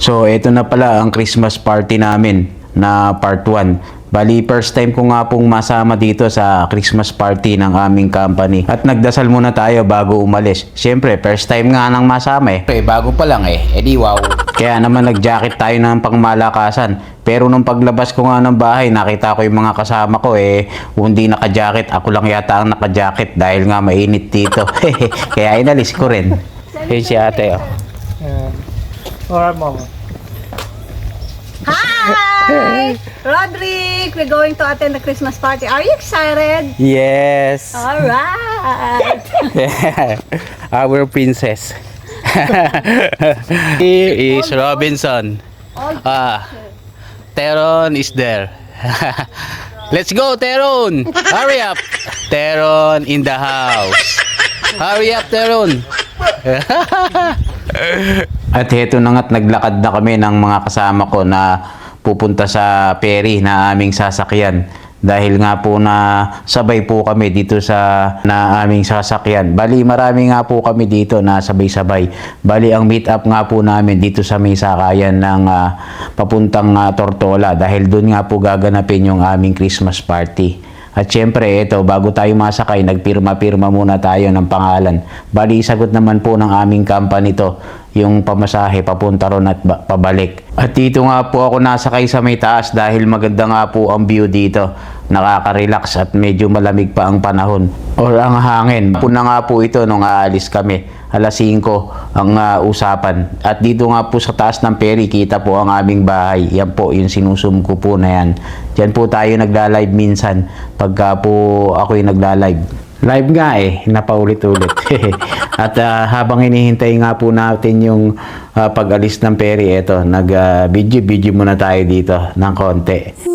So, ito na pala ang Christmas party namin na part 1. Bali, first time ko nga pong masama dito sa Christmas party ng aming company. At nagdasal muna tayo bago umalis. Siyempre, first time nga nang masama Bago pa lang edi wow. Kaya naman nag-jacket tayo ng pangmalakasan. Pero nung paglabas ko nga ng bahay, nakita ko yung mga kasama ko hindi naka-jacket. Ako lang yata ang naka-jacket dahil nga mainit dito. Kaya inalis ko rin. Yun si ate Hi! Roderick, we're going to attend the Christmas party. Are you excited? Yes! Alright! Our princess. Here is Robinson. Teron is there. Let's go, Teron! Hurry up! Teron in the house. Hurry up, Teron! At heto na nga't naglakad na kami ng mga kasama ko na pupunta sa ferry na aming sasakyan. Dahil nga po na sabay po kami dito sa aming sasakyan. Bali, marami nga po kami dito na sabay-sabay. Bali, ang meet up nga po namin dito sa may sakayan ng papuntang Tortola. Dahil doon nga po gaganapin yung aming Christmas party. At syempre, ito, bago tayo masakay, nagpirma-pirma muna tayo ng pangalan. Bali, sagot naman po ng aming company to, yung pamasahe papunta ron at pabalik. At dito nga po ako nasakay sa may taas dahil maganda nga po ang view dito. Nakaka-relax at medyo malamig pa ang panahon. Or ang hangin. Puna nga po ito nung aalis kami. Alas 5 ang usapan. At dito nga po sa taas ng ferry, kita po ang aming bahay. Yan po, yung sinusum ko po na yan. Diyan po tayo nagla-live minsan pagka po ako'y nagla-live. Live nga napaulit-ulit. At habang hinihintay nga po natin yung pag-alis ng ferry, nag-video muna tayo dito ng konti.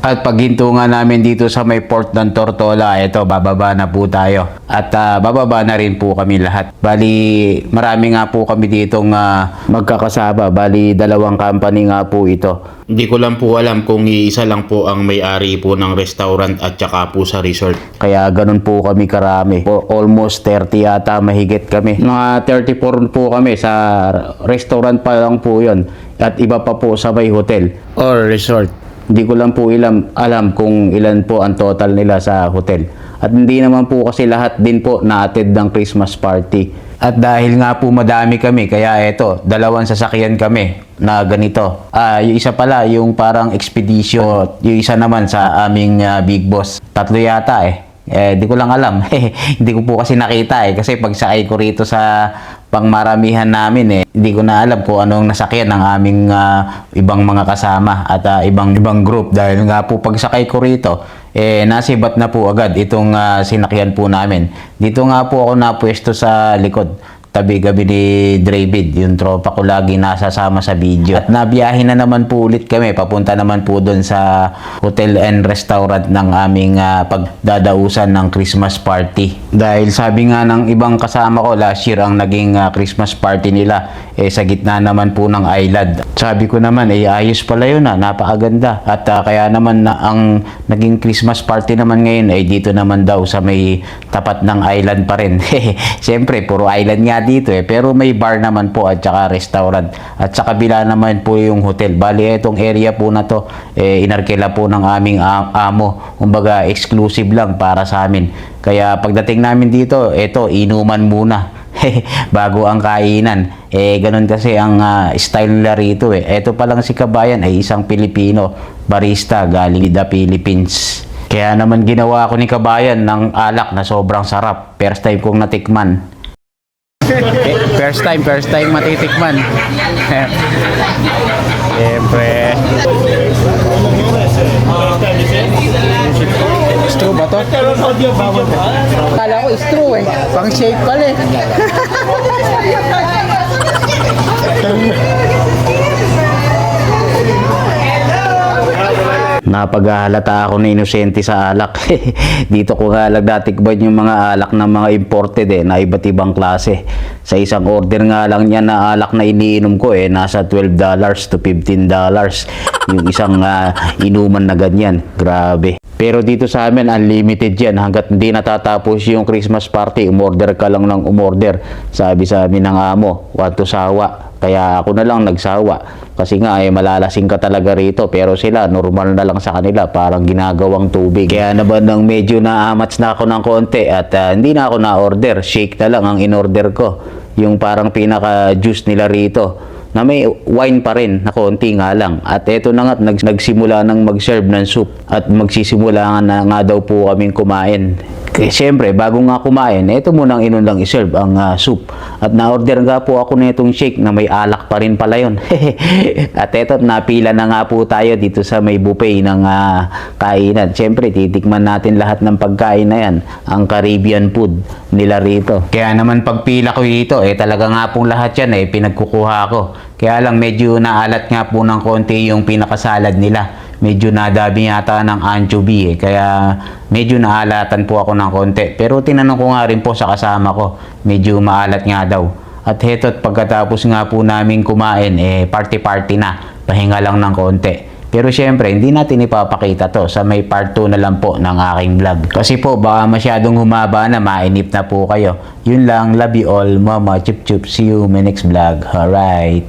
At paghinto nga namin dito sa may port ng Tortola, bababa na po tayo. At bababa na rin po kami lahat. Bali, marami nga po kami ditong magkakasama. Bali, 2 company nga po ito. Hindi ko lang po alam kung isa lang po ang may-ari po ng restaurant at saka po sa resort. Kaya ganun po kami karami. Almost 30 yata mahigit kami. Mga 34 po kami sa restaurant pa lang po yun. At iba pa po sa may hotel or resort. Hindi ko lang po alam kung ilan po ang total nila sa hotel. At hindi naman po kasi lahat din po na-attend ng Christmas party. At dahil nga po madami kami, kaya 2 sasakyan kami. na ganito. Yung isa pala, yung parang expedition. Yung isa naman sa aming big boss. 3 yata di ko lang alam. Hindi ko po kasi nakita kasi pagsakay ko rito sa pangmaramihan namin hindi ko na alam kung anong nasakyan ng aming ibang mga kasama at ibang group dahil nga po pagsakay ko rito nasibat na po agad itong sinakyan po namin. Dito nga po ako napwesto sa likod. Tabi-gabi ni David, yung tropa ko lagi nasasama sa video. At nabiyahe na naman po ulit kami, papunta naman po doon sa hotel and restaurant ng aming pagdadausan ng Christmas party. Dahil sabi nga ng ibang kasama ko, last year ang naging Christmas party nila, sa gitna naman po ng island. Sabi ko naman, ayos pala yun napakaganda. At kaya naman ang naging Christmas party naman ngayon dito naman daw sa may tapat ng island pa rin. Siyempre, puro island nga dito pero may bar naman po at saka restaurant at sa kabila naman po yung hotel. Bali itong area po na to inarkila po ng aming amo, kumbaga exclusive lang para sa amin. Kaya pagdating namin dito, inuman muna bago ang kainan. Ganun kasi ang style nila rito Ito pa lang si Kabayan ay isang Pilipino barista galing the Philippines. Kaya naman ginawa ko ni Kabayan ng alak na sobrang sarap. First time kong natikman. First time matitikman. Siyempre. Straw ba to? Kala ko straw Pang shake pala Napaghahalata ako na inosente sa alak. Dito ko nga lang natikman yung mga alak ng mga imported na iba't ibang klase. Sa isang order nga lang niya na alak na iniinom ko nasa $12 to $15. Yung isang inuman na ganyan. Grabe. Pero dito sa amin, unlimited yan. Hanggat hindi natatapos yung Christmas party, umorder ka lang ng umorder. Sabi sa amin ng amo, want to sawa. Kaya ako na lang nagsawa. Kasi nga malalasing ka talaga rito. Pero sila, normal na lang sa kanila. Parang ginagawang tubig. Kaya naman nang medyo naamats na ako ng konti at hindi na ako na-order. Shake na lang ang in-order ko. Yung parang pinaka-juice nila rito. Na may wine pa rin na konti nga lang. At eto na nga, nagsimula nang mag-serve ng soup. At magsisimula na nga daw po kaming kumain. Kaya siyempre, bago nga kumain, eto munang inulang iserve ang soup. At na-order nga po ako na itong shake na may alak pa rin pala yun. At eto, napila na nga po tayo dito sa may buffet ng kainan. Siyempre, titikman natin lahat ng pagkain na yan. Ang Caribbean food nila rito. Kaya naman pagpila ko dito, talaga nga pong lahat yan pinagkukuha ko. Kaya lang medyo naalat nga po ng konti yung pinakasalad nila. Medyo nadami yata ng anchovy kaya medyo naalatan po ako ng konti. Pero tinanong ko nga rin po sa kasama ko, medyo maalat nga daw. At heto't pagkatapos nga po namin kumain, party na, pahinga lang ng konti. Pero syempre, hindi natin ipapakita to sa may part 2 na lang po ng aking vlog. Kasi po, baka masyadong humaba na, mainip na po kayo. Yun lang, love you all, mama, chup chup, see you in my next vlog. Alright.